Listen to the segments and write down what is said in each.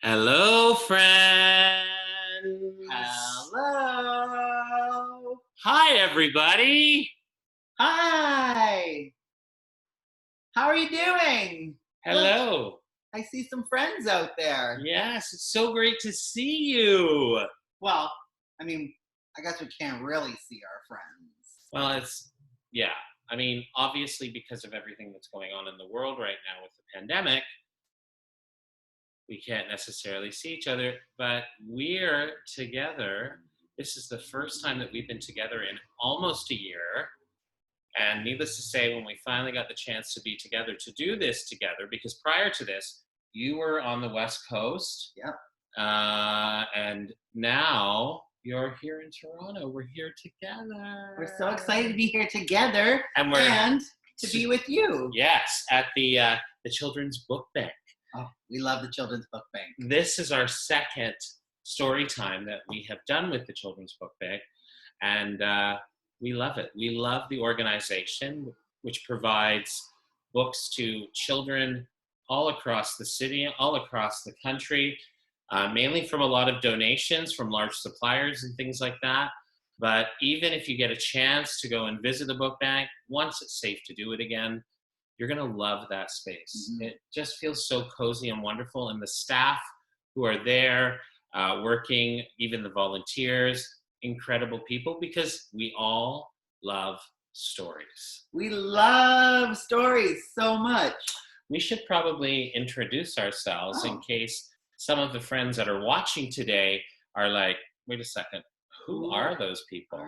Hello, friends. Hello. Hi, everybody. Hi. How are you doing? Look, Hello. I see some friends out there. Yes, it's so great to see you. Well, I mean, I guess we can't really see our friends. Well, yeah. I mean, obviously, because of everything that's going on in the world right now with the pandemic, we can't necessarily see each other, but we're together. This is the first time that we've been together in almost a year. And needless to say, when we finally got the chance to be together to do this together, because prior to this, you were on the West Coast, Yep. and now you're here in Toronto. We're here together. We're so excited to be here together And to be with you. Yes, at the Children's Book Bank. Oh, we love the Children's Book Bank. This is our second story time that we have done with the Children's Book Bank, and we love it. We love the organization, which provides books to children all across the city, all across the country, mainly from a lot of donations from large suppliers and things like that. But even if you get a chance to go and visit the book bank, once it's safe to do it again, you're going to love that space. Mhm. It just feels so cozy and wonderful. And the staff who are there working, even the volunteers, incredible people, because we all love stories. We love stories so much. We should probably introduce ourselves in case some of the friends that are watching today are like, wait a second, who are those people?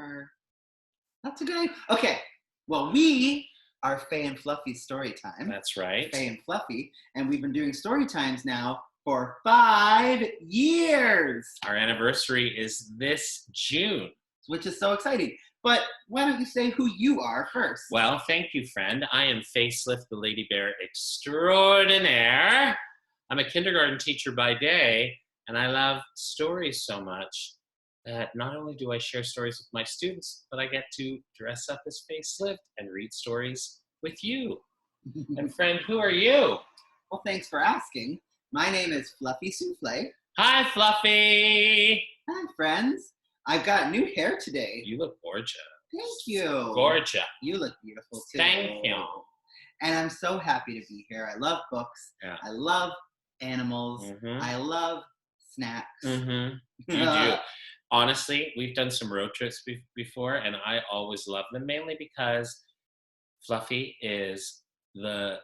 That's a good idea. Okay, well, we are Fay and Fluffy story time. That's right. Fay and Fluffy, and we've been doing story times now for 5 years. Our anniversary is this June, which is so exciting. But why don't you say who you are first? Well, thank you, friend. I am Facelift, the Lady Bear extraordinaire. I'm a kindergarten teacher by day, and I love stories so much that not only do I share stories with my students, but I get to dress up as Facelift and read stories with you. And friend, who are you? Well, thanks for asking. My name is Fluffy Souffle. Hi, Fluffy. Hi, friends. I've got new hair today. You look gorgeous. Thank you. Gorgeous. You look beautiful too. Thank you. And I'm so happy to be here. I love books. Yeah. I love animals. Mm-hmm. I love snacks. Mm-hmm. You do. Honestly, we've done some road trips before, and I always love them, mainly because Fluffy is the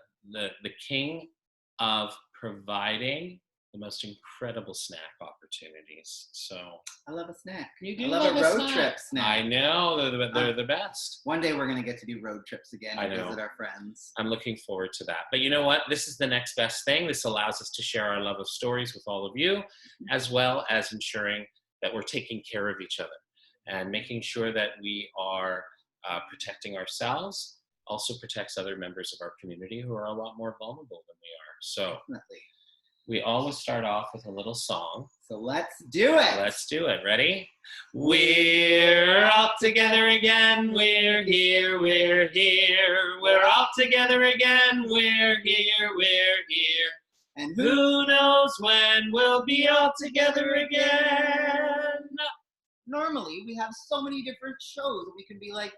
king of providing the most incredible snack opportunities. So I love a snack. You do I love a road trip snack. I know, they're the best. One day we're gonna get to do road trips again and visit our friends. I'm looking forward to that. But you know what? This is the next best thing. This allows us to share our love of stories with all of you, as well as ensuring that we're taking care of each other and making sure that we are protecting ourselves. Also protects other members of our community who are a lot more vulnerable than we are. So definitely. We always start off with a little song. So let's do it. Let's do it. Ready? We're all together again. We're here. We're here. We're all together again. We're here. We're here. And who knows when we'll be all together again? Normally, we have so many different shows that we can be like,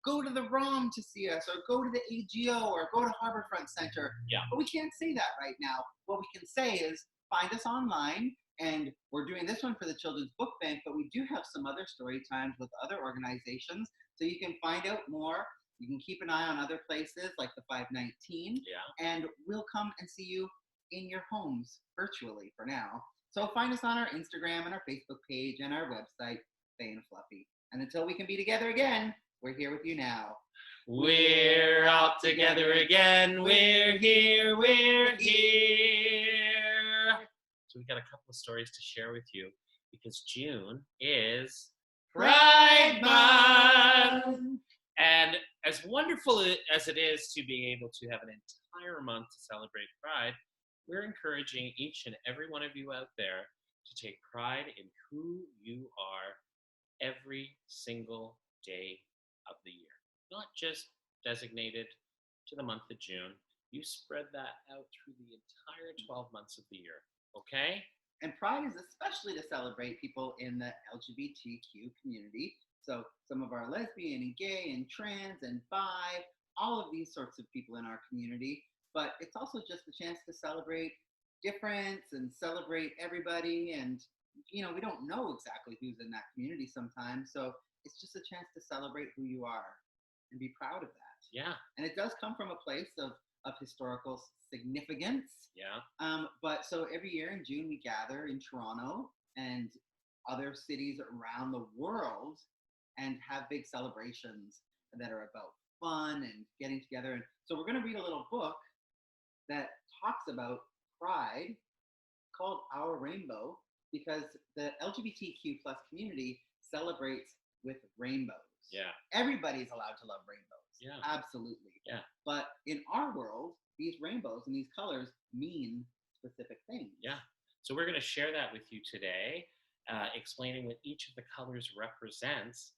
go to the ROM to see us, or go to the AGO, or go to Harborfront Center. Yeah. But we can't say that right now. What we can say is find us online, and we're doing this one for the Children's Book Bank, but we do have some other story times with other organizations, so you can find out more. You can keep an eye on other places like the 519, and we'll come and see you in your homes virtually for now. So find us on our Instagram and our Facebook page and our website, Fay and Fluffy. And until we can be together again, we're here with you now. We're all together again. We're here. We're here. So we got a couple of stories to share with you because June is Pride Month. And as wonderful as it is to be able to have an entire month to celebrate Pride, we're encouraging each and every one of you out there to take pride in who you are every single day of the year. Not just designated to the month of June. You spread that out through the entire 12 months of the year, okay? And Pride is especially to celebrate people in the LGBTQ community. So some of our lesbian and gay and trans and bi, all of these sorts of people in our community. But it's also just a chance to celebrate difference and celebrate everybody. And, you know, we don't know exactly who's in that community sometimes. So it's just a chance to celebrate who you are and be proud of that. Yeah. And it does come from a place of historical significance. Yeah. But so every year in June, we gather in Toronto and other cities around the world and have big celebrations that are about fun and getting together. And so we're going to read a little book that talks about Pride called Our Rainbow, because the LGBTQ plus community celebrates with rainbows. Yeah. Everybody's allowed to love rainbows. Yeah. Absolutely. Yeah. But in our world, these rainbows and these colors mean specific things. Yeah. So we're going to share that with you today, explaining what each of the colors represents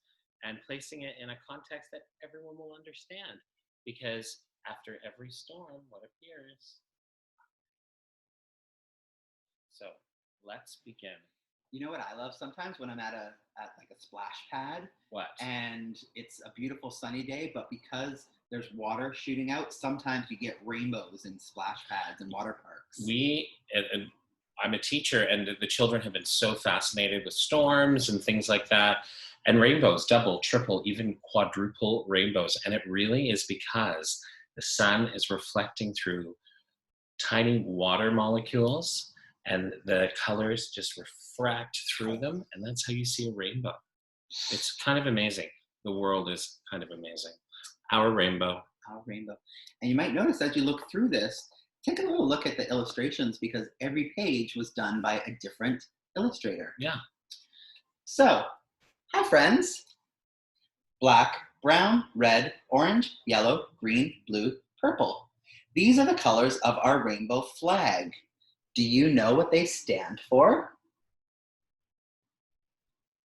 and placing it in a context that everyone will understand. Because after every storm, what appears? So let's begin. You know what I love sometimes when I'm at like a splash pad? What? And it's a beautiful sunny day, but because there's water shooting out, sometimes you get rainbows in splash pads and water parks. I'm a teacher, and the children have been so fascinated with storms and things like that. And rainbows, double, triple, even quadruple rainbows. And it really is because the sun is reflecting through tiny water molecules, and the colors just refract through them, and that's how you see a rainbow. It's kind of amazing. The world is kind of amazing. Our rainbow. Our rainbow. And you might notice as you look through this, take a little look at the illustrations, because every page was done by a different illustrator. Yeah. So, hi friends. Black, brown, red, orange, yellow, green, blue, purple. These are the colors of our rainbow flag. Do you know what they stand for?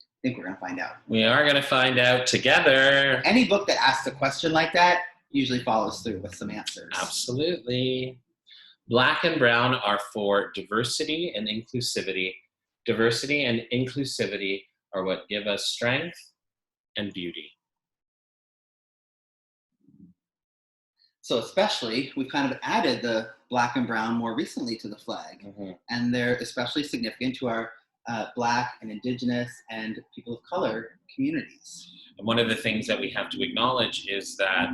I think we're going to find out. We are going to find out together. Any book that asks a question like that usually follows through with some answers. Absolutely. Black and brown are for diversity and inclusivity. Diversity and inclusivity are what give us strength and beauty. So especially, we've kind of added the black and brown more recently to the flag. Mm-hmm. And they're especially significant to our Black and Indigenous and people of color communities. And one of the things that we have to acknowledge is that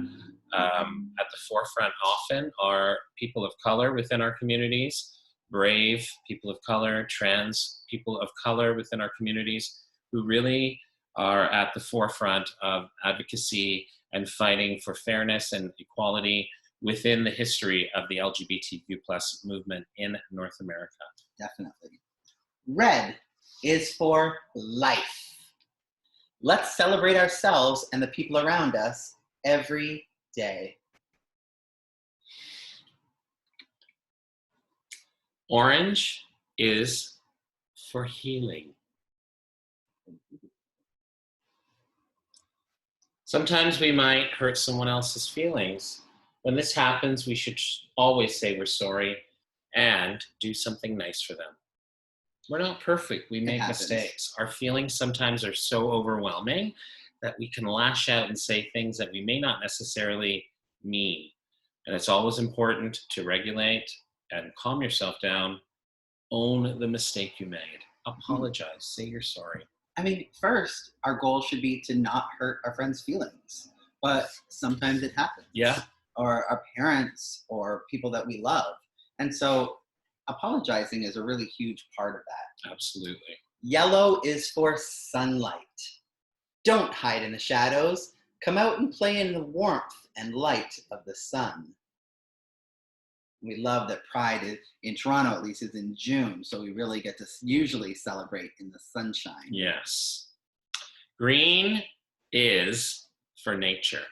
at the forefront often are people of color within our communities, brave people of color, trans people of color within our communities, who really are at the forefront of advocacy and fighting for fairness and equality within the history of the LGBTQ plus movement in North America. Definitely. Red is for life. Let's celebrate ourselves and the people around us every day. Orange is for healing. Sometimes we might hurt someone else's feelings. When this happens, we should always say we're sorry and do something nice for them. We're not perfect. We make mistakes. Our feelings sometimes are so overwhelming that we can lash out and say things that we may not necessarily mean. And it's always important to regulate and calm yourself down. Own the mistake you made. Apologize. Say you're sorry. I mean, first, our goal should be to not hurt our friends' feelings. But sometimes it happens. Yeah. Or our parents or people that we love. And so apologizing is a really huge part of that. Absolutely. Yellow is for sunlight. Don't hide in the shadows. Come out and play in the warmth and light of the sun. We love that Pride is, in Toronto at least, is in June, so we really get to usually celebrate in the sunshine. Yes. Green is for nature.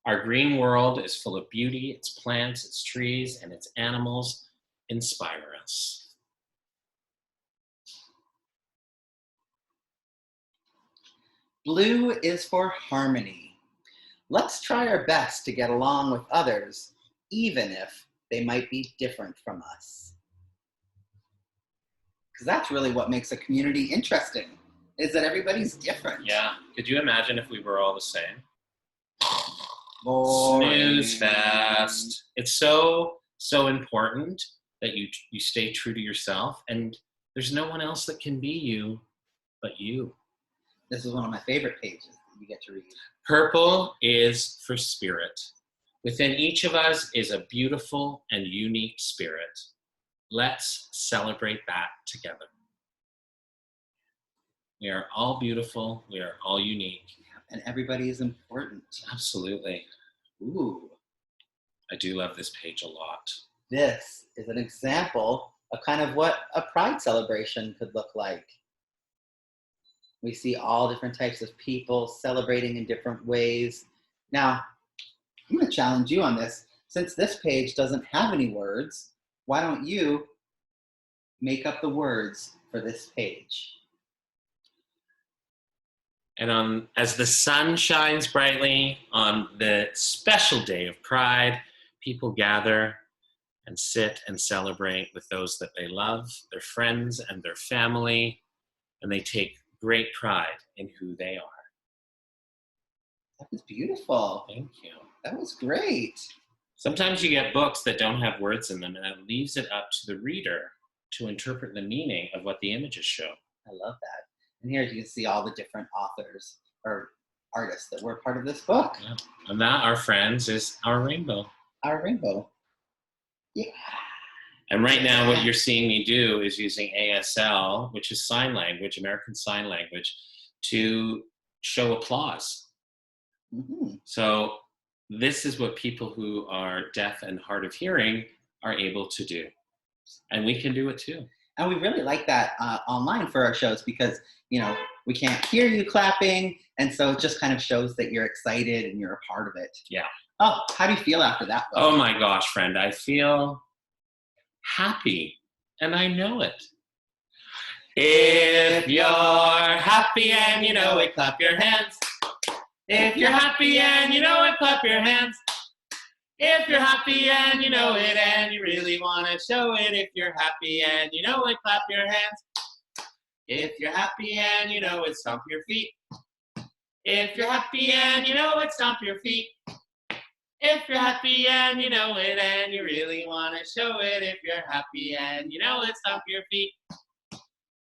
Our green world is full of beauty. Its plants, its trees, and its animals inspire us. Blue is for harmony. Let's try our best to get along with others, even if they might be different from us. Because that's really what makes a community interesting, is that everybody's different. Yeah. Could you imagine if we were all the same? Boring. Snooze fest. It's so important that you stay true to yourself, and there's no one else that can be you but you. This is one of my favorite pages that you get to read. Purple is for spirit. Within each of us is a beautiful and unique spirit. Let's celebrate that together. We are all beautiful. We are all unique. And everybody is important. Absolutely. Ooh. I do love this page a lot. This is an example of kind of what a pride celebration could look like. We see all different types of people celebrating in different ways. Now, I'm going to challenge you on this. Since this page doesn't have any words, why don't you make up the words for this page? And as the sun shines brightly on the special day of Pride, people gather and sit and celebrate with those that they love, their friends and their family, and they take great pride in who they are. That was beautiful. Thank you. That was great. Sometimes you get books that don't have words in them, and it leaves it up to the reader to interpret the meaning of what the images show. I love that. And here you can see all the different authors or artists that were part of this book. Yeah. And that, our friends, is our rainbow. Our rainbow. Yeah. And right now what you're seeing me do is using ASL, which is sign language, American Sign Language, to show applause. Mm-hmm. So this is what people who are deaf and hard of hearing are able to do. And we can do it too. And we really like that online for our shows because, we can't hear you clapping. And so it just kind of shows that you're excited and you're a part of it. Yeah. Oh, how do you feel after that book? Oh my gosh, friend. I feel happy. And I know it. If you're happy and you know it, clap your hands. If you're happy and you know it, clap your hands. If you're happy and you know it and you really want to show it, if you're happy and you know it, clap your hands. If you're happy and you know it, stomp your feet. If you're happy and you know it, stomp your feet. If you're happy and you know it and you really want to show it, if you're happy and you know it, stomp your feet.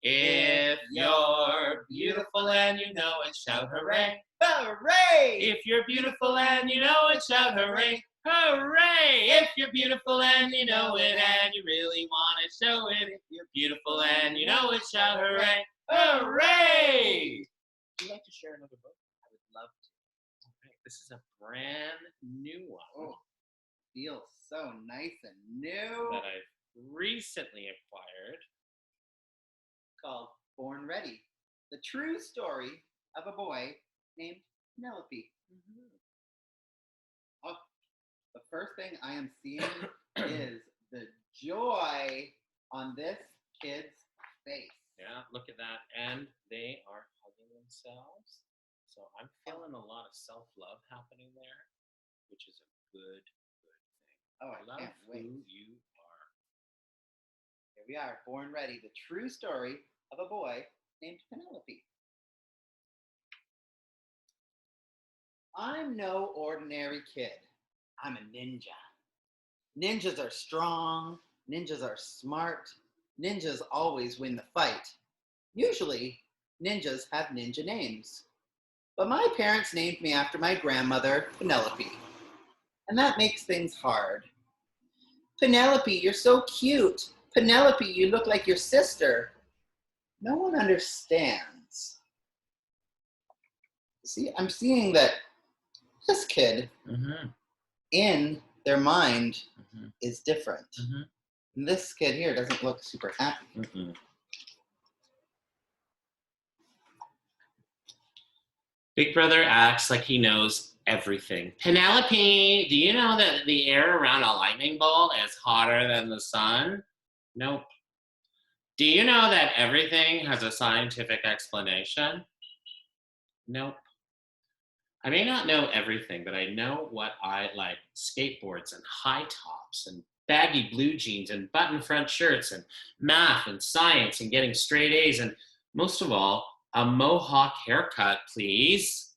If you're beautiful and you know it, shout hooray. Hooray! If you're beautiful and you know it, shout hooray. Hooray! If you're beautiful and you know it and you really want to show it, if you're beautiful and you know it, shout hooray. Hooray! Would you like to share another book? I would love to. Okay, this is a brand new one. Oh, feels so nice and new. That I've recently acquired. Called Born Ready, the true story of a boy named Penelope. Mm-hmm. Oh, the first thing I am seeing is the joy on this kid's face. Yeah, look at that. And they are hugging themselves. So I'm feeling a lot of self-love happening there, which is a good thing. Oh, I love can't wait. who you are. Here we are, Born Ready, the true story of a boy named Penelope. I'm no ordinary kid. I'm a ninja. Ninjas are strong. Ninjas are smart. Ninjas always win the fight. Usually, ninjas have ninja names. But my parents named me after my grandmother, Penelope. And that makes things hard. Penelope, you're so cute. Penelope, you look like your sister. No one understands. See, I'm seeing that this kid, in their mind, is different. And this kid here doesn't look super happy. Big Brother acts like he knows everything. Penelope, do you know that the air around a lightning bolt is hotter than the sun? Nope. Do you know that everything has a scientific explanation? Nope. I may not know everything, but I know what I like. Skateboards and high tops and baggy blue jeans and button front shirts and math and science and getting straight A's and most of all, a mohawk haircut, please.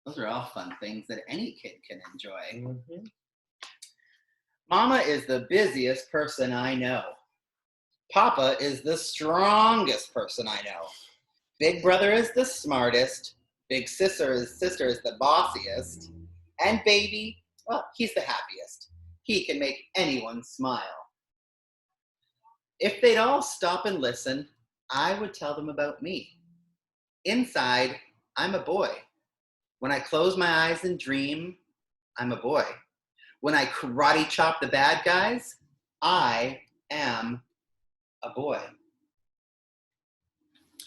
Those are all fun things that any kid can enjoy. Mm-hmm. Mama is the busiest person I know. Papa is the strongest person I know. Big brother is the smartest. Big sister is the bossiest. And baby, well, he's the happiest. He can make anyone smile. If they'd all stop and listen, I would tell them about me. Inside, I'm a boy. When I close my eyes and dream, I'm a boy. When I karate chop the bad guys, I am a boy.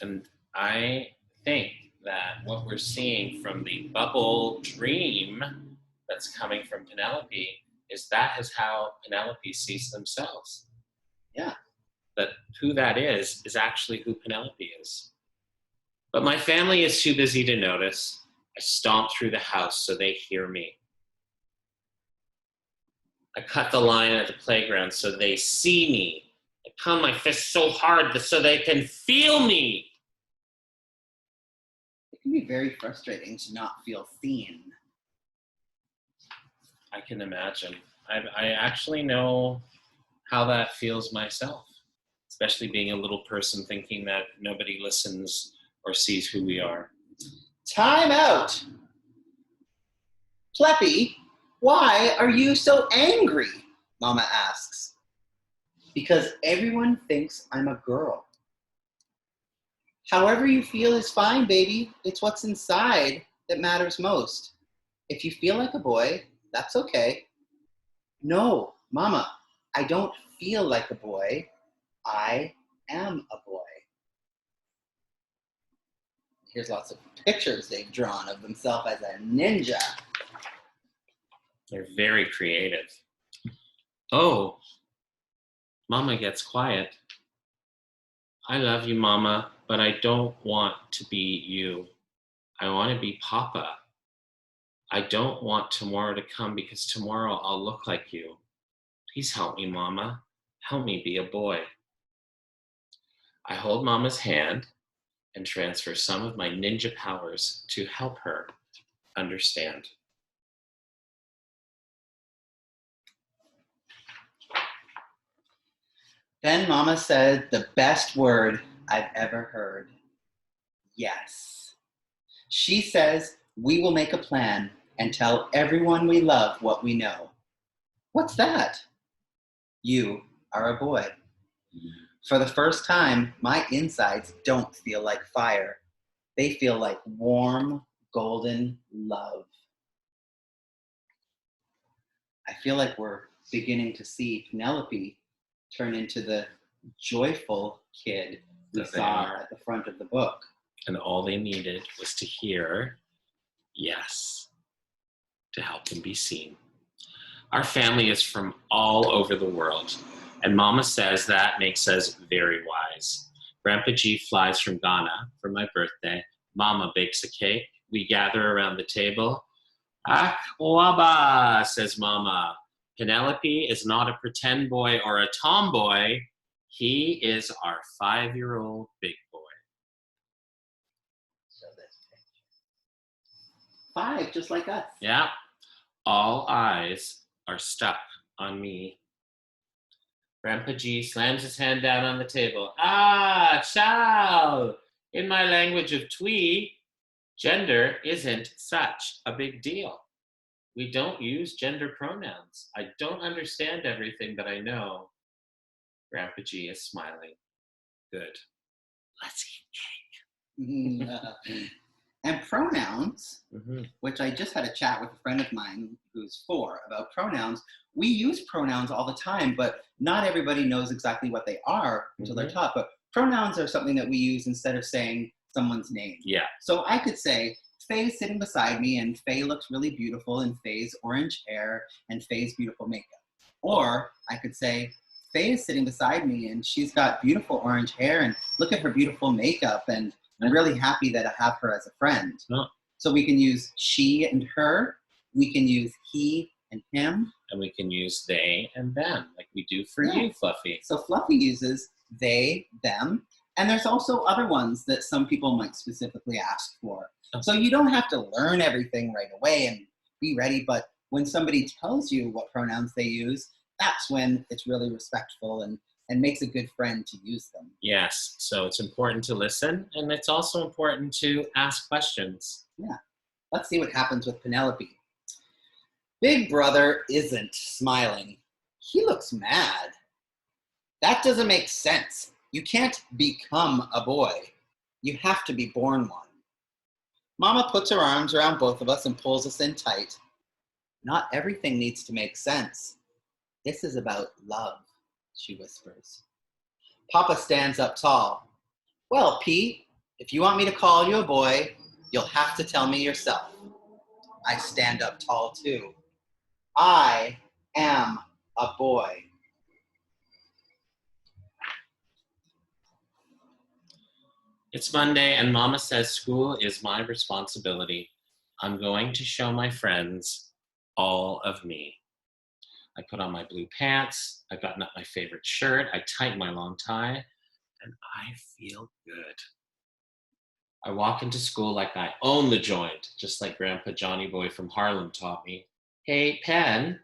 And I think that what we're seeing from the bubble dream that's coming from Penelope is that is how Penelope sees themselves. Yeah. That who that is actually who Penelope is. But my family is too busy to notice. I stomp through the house so they hear me. I cut the line at the playground so they see me. I pound my fist so hard so they can feel me. It can be very frustrating to not feel seen. I can imagine. I actually know how that feels myself, especially being a little person thinking that nobody listens or sees who we are. Time out! Fluffy, why are you so angry? Mama asks. Because everyone thinks I'm a girl. However you feel is fine, baby. It's what's inside that matters most. If you feel like a boy, that's okay. No, Mama, I don't feel like a boy. I am a boy. Here's lots of pictures they've drawn of themselves as a ninja. They're very creative. Oh, Mama gets quiet. I love you, Mama, but I don't want to be you. I want to be Papa. I don't want tomorrow to come because tomorrow I'll look like you. Please help me, Mama. Help me be a boy. I hold Mama's hand and transfer some of my ninja powers to help her understand. Then Mama said the best word I've ever heard. Yes. She says we will make a plan and tell everyone we love what we know. What's that? You are a boy. For the first time, my insides don't feel like fire. They feel like warm, golden love. I feel like we're beginning to see Penelope turn into the joyful kid we saw at the front of the book. And all they needed was to hear yes to help them be seen. Our family is from all over the world, and Mama says that makes us very wise. Grandpa G flies from Ghana for my birthday. Mama bakes a cake. We gather around the table. Akwaba, says Mama. Penelope is not a pretend boy or a tomboy. He is our 5-year-old big boy. So that's 5, just like us. Yeah. All eyes are stuck on me. Grandpa G slams his hand down on the table. Ah, ciao! In my language of Twi, gender isn't such a big deal. We don't use gender pronouns. I don't understand everything, but I know. Grandpa G is smiling. Good. Let's eat cake. And pronouns, Mm-hmm. which I just had a chat with a friend of mine who's 4 about pronouns. We use pronouns all the time, but not everybody knows exactly what they are until they're taught. But pronouns are something that we use instead of saying someone's name. Yeah. So I could say, Fay is sitting beside me, and Fay looks really beautiful in Fay's orange hair and Fay's beautiful makeup. Or I could say, Fay is sitting beside me, and she's got beautiful orange hair, and look at her beautiful makeup, and I'm really happy that I have her as a friend. No. So we can use she and her. We can use he and him. And we can use they and them, like we do for Yeah. you, Fluffy. So Fluffy uses they, them, and there's also other ones that some people might specifically ask for. So you don't have to learn everything right away and be ready, but when somebody tells you what pronouns they use, that's when it's really respectful and makes a good friend to use them. Yes, so it's important to listen, and it's also important to ask questions. Yeah. Let's see what happens with Penelope. Big brother isn't smiling. He looks mad. That doesn't make sense. You can't become a boy. You have to be born one. Mama puts her arms around both of us and pulls us in tight. Not everything needs to make sense. This is about love, she whispers. Papa stands up tall. Well, Pete, if you want me to call you a boy, you'll have to tell me yourself. I stand up tall too. I am a boy. It's Monday, and Mama says school is my responsibility. I'm going to show my friends all of me. I put on my blue pants, I button up my favorite shirt, I tighten my long tie, and I feel good. I walk into school like I own the joint, just like Grandpa Johnny Boy from Harlem taught me. Hey, Pen,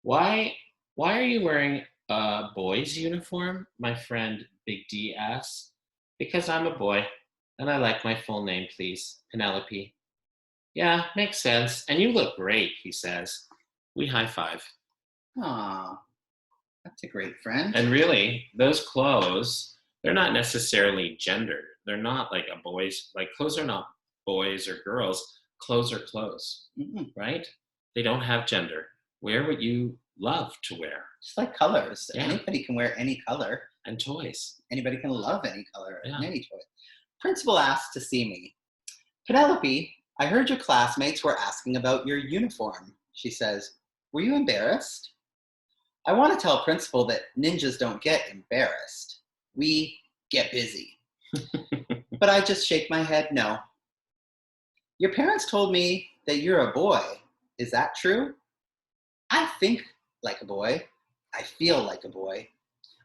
why are you wearing a boy's uniform? My friend Big D asks. Because I'm a boy, and I like my full name, please. Penelope. Yeah, makes sense. And you look great, he says. We high five. Aw, that's a great friend. And really, those clothes, they're not necessarily gendered. They're not like a boy's, like clothes are not boys or girls. Clothes are clothes, right? They don't have gender. Wear what you love to wear. Just like colors. Yeah. Anybody can wear any color. And toys. Anybody can love any color and Yeah. any toy. Principal asked to see me. Penelope, I heard your classmates were asking about your uniform, she says. Were you embarrassed? I want to tell Principal that ninjas don't get embarrassed. We get busy. But I just shake my head no. Your parents told me that you're a boy. Is that true? I think like a boy. I feel like a boy.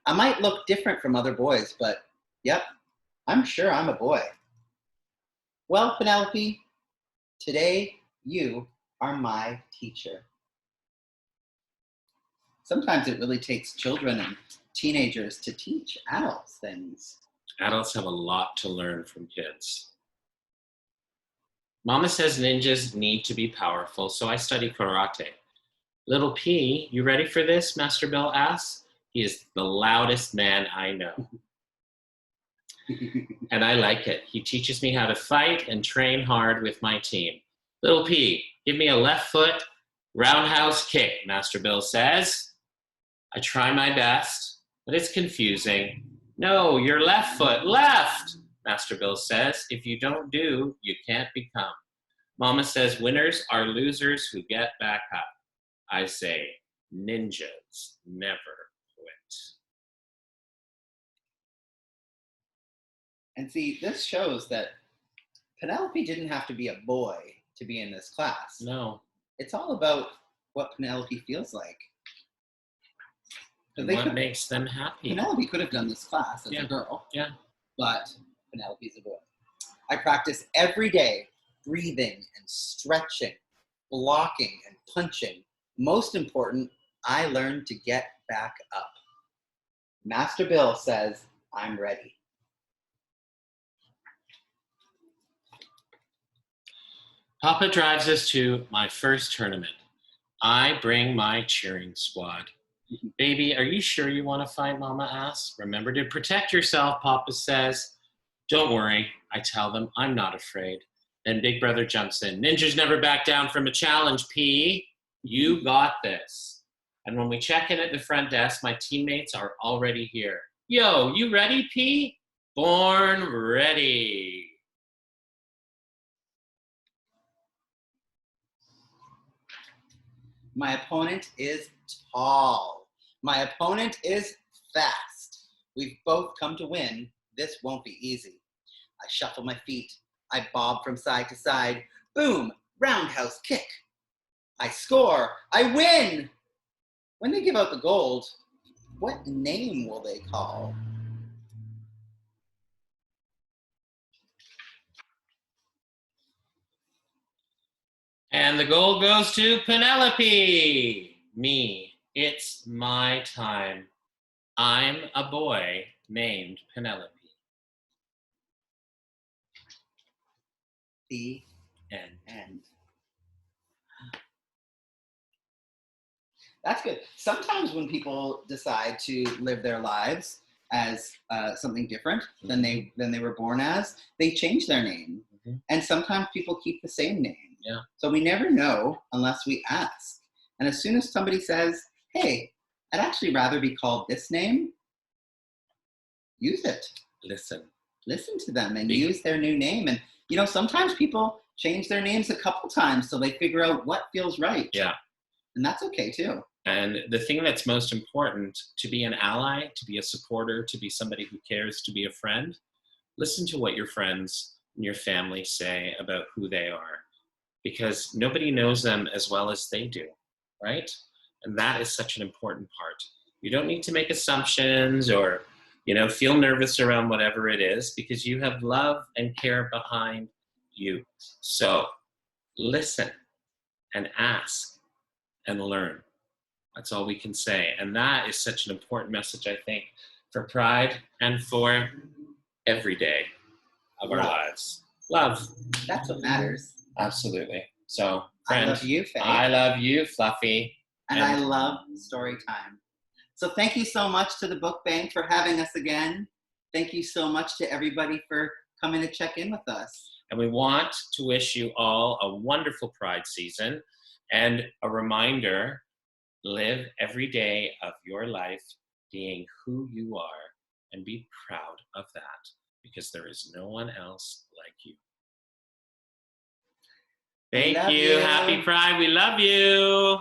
I might look different from other boys, but yep, I'm sure I'm a boy. Well, Penelope, today you are my teacher. Sometimes it really takes children and teenagers to teach adults things. Adults have a lot to learn from kids. Mama says ninjas need to be powerful, so I study karate. Little P, you ready for this? Master Bill asks. He is the loudest man I know. And I like it. He teaches me how to fight and train hard with my team. Little P, give me a left foot roundhouse kick, Master Bill says. I try my best, but it's confusing. No, your left foot, left, Master Bill says. If you don't do, you can't become. Mama says winners are losers who get back up. I say ninjas never quit. And see, this shows that Penelope didn't have to be a boy to be in this class. No. It's all about what Penelope feels like. And what makes them happy. Penelope could have done this class as a girl. Yeah. But Penelope's a boy. I practice every day, breathing and stretching, blocking and punching. Most important, I learn to get back up. Master Bill says, I'm ready. Papa drives us to my first tournament. I bring my cheering squad. Baby, are you sure you want to fight? Mama asks. Remember to protect yourself, Papa says. Don't worry, I tell them. I'm not afraid. Then Big Brother jumps in. Ninjas never back down from a challenge, P. You got this. And when we check in at the front desk, my teammates are already here. Yo, you ready, P? Born ready. My opponent is tall. My opponent is fast. We've both come to win. This won't be easy. I shuffle my feet. I bob from side to side. Boom, roundhouse kick. I score. I win. When they give out the gold, what name will they call? And the gold goes to Penelope. Me. It's my time. I'm a boy named Penelope. The And end. That's good. Sometimes when people decide to live their lives as something different than they were born as, they change their name. Mhm. And sometimes people keep the same name. Yeah. So we never know unless we ask. And as soon as somebody says, hey, I'd actually rather be called this name, use it. Listen to them and use their new name. And, you know, sometimes people change their names a couple times so they figure out what feels right. Yeah. And that's okay too. And the thing that's most important, to be an ally, to be a supporter, to be somebody who cares, to be a friend, listen to what your friends and your family say about who they are, because nobody knows them as well as they do, right? And that is such an important part. You don't need to make assumptions or, you know, feel nervous around whatever it is, because you have love and care behind you. So listen and ask and learn. That's all we can say. And that is such an important message, I think, for Pride and for every day of our lives. Love. That's what matters. Absolutely. So, friend, I love you, Faye. I love you, Fluffy. And I love story time. So thank you so much to the Book Bank for having us again. Thank you so much to everybody for coming to check in with us. And we want to wish you all a wonderful Pride season, and a reminder, live every day of your life being who you are, and be proud of that, because there is no one else like you. Thank you. Happy Pride. We love you.